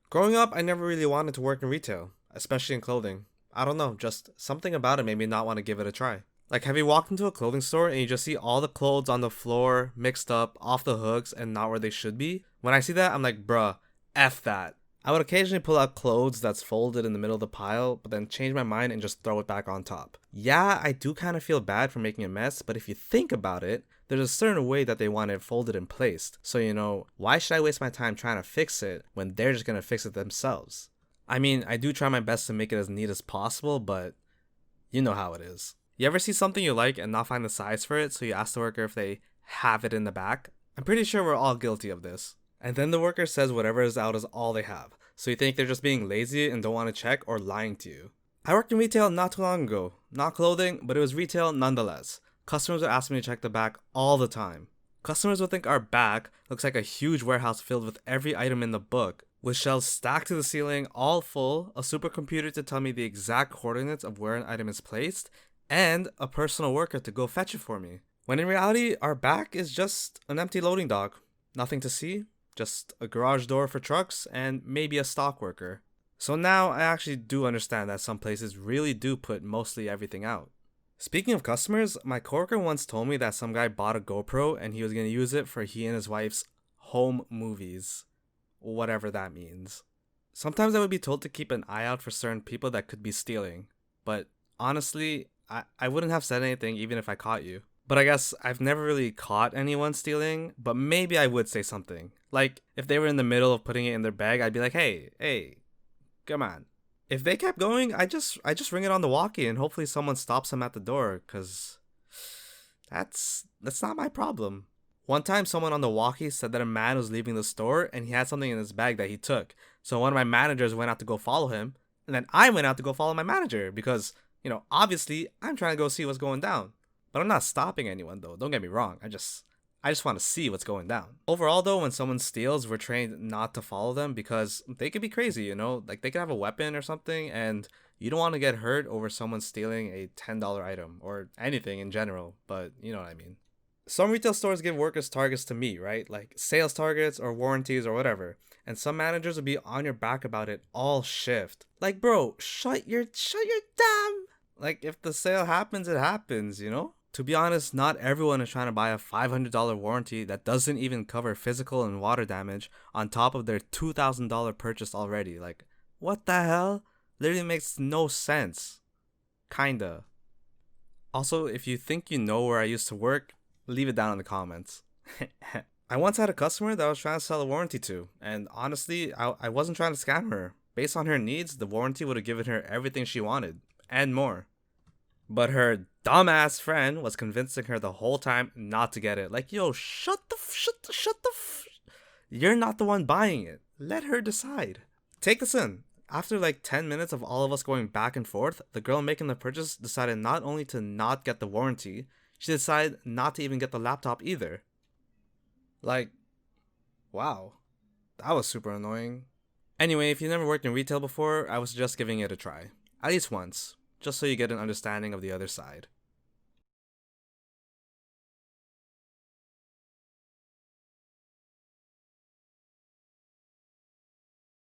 Growing up, I never really wanted to work in retail, especially in clothing. I don't know, just something about it made me not want to give it a try. Like, have you walked into a clothing store and you just see all the clothes on the floor, mixed up, off the hooks, and not where they should be? When I see that, I'm like, bruh, F that. I would occasionally pull out clothes that's folded in the middle of the pile, but then change my mind and just throw it back on top. Yeah, I do kind of feel bad for making a mess, but if you think about it, there's a certain way that they want it folded and placed. So, why should I waste my time trying to fix it when they're just gonna fix it themselves? I mean, I do try my best to make it as neat as possible, but you know how it is. You ever see something you like and not find the size for it, so you ask the worker if they have it in the back? I'm pretty sure we're all guilty of this. And then the worker says whatever is out is all they have, so you think they're just being lazy and don't want to check or lying to you. I worked in retail not too long ago. Not clothing, but it was retail nonetheless. Customers would ask me to check the back all the time. Customers would think our back looks like a huge warehouse filled with every item in the book, with shelves stacked to the ceiling, all full, a supercomputer to tell me the exact coordinates of where an item is placed, and a personal worker to go fetch it for me. When in reality, our back is just an empty loading dock. Nothing to see, just a garage door for trucks, and maybe a stock worker. So now I actually do understand that some places really do put mostly everything out. Speaking of customers, my coworker once told me that some guy bought a GoPro and he was going to use it for he and his wife's home movies. Whatever that means. Sometimes I would be told to keep an eye out for certain people that could be stealing. But honestly, I wouldn't have said anything even if I caught you. But I guess I've never really caught anyone stealing, but maybe I would say something. Like, if they were in the middle of putting it in their bag, I'd be like, hey, come on. If they kept going, I just ring it on the walkie and hopefully someone stops them at the door, cause that's not my problem. One time someone on the walkie said that a man was leaving the store and he had something in his bag that he took. So one of my managers went out to go follow him, and then I went out to go follow my manager because, obviously I'm trying to go see what's going down. But I'm not stopping anyone though, don't get me wrong. I just want to see what's going down. Overall though, when someone steals, we're trained not to follow them because they could be crazy, Like they could have a weapon or something and you don't want to get hurt over someone stealing a $10 item or anything in general, but you know what I mean. Some retail stores give workers targets to meet, right? Like sales targets or warranties or whatever. And some managers will be on your back about it all shift. Like, bro, shut your damn. Like if the sale happens, it happens. To be honest, not everyone is trying to buy a $500 warranty that doesn't even cover physical and water damage on top of their $2,000 purchase already. Like, what the hell? Literally makes no sense. Kinda. Also, if you think you know where I used to work, leave it down in the comments. I once had a customer that I was trying to sell a warranty to, and honestly, I wasn't trying to scam her. Based on her needs, the warranty would have given her everything she wanted, and more. But her dumbass friend was convincing her the whole time not to get it. Like, yo, you're not the one buying it. Let her decide. Take this in. After like 10 minutes of all of us going back and forth, the girl making the purchase decided not only to not get the warranty, she decided not to even get the laptop either. Like, wow. That was super annoying. Anyway, if you've never worked in retail before, I would suggest giving it a try. At least once. Just so you get an understanding of the other side.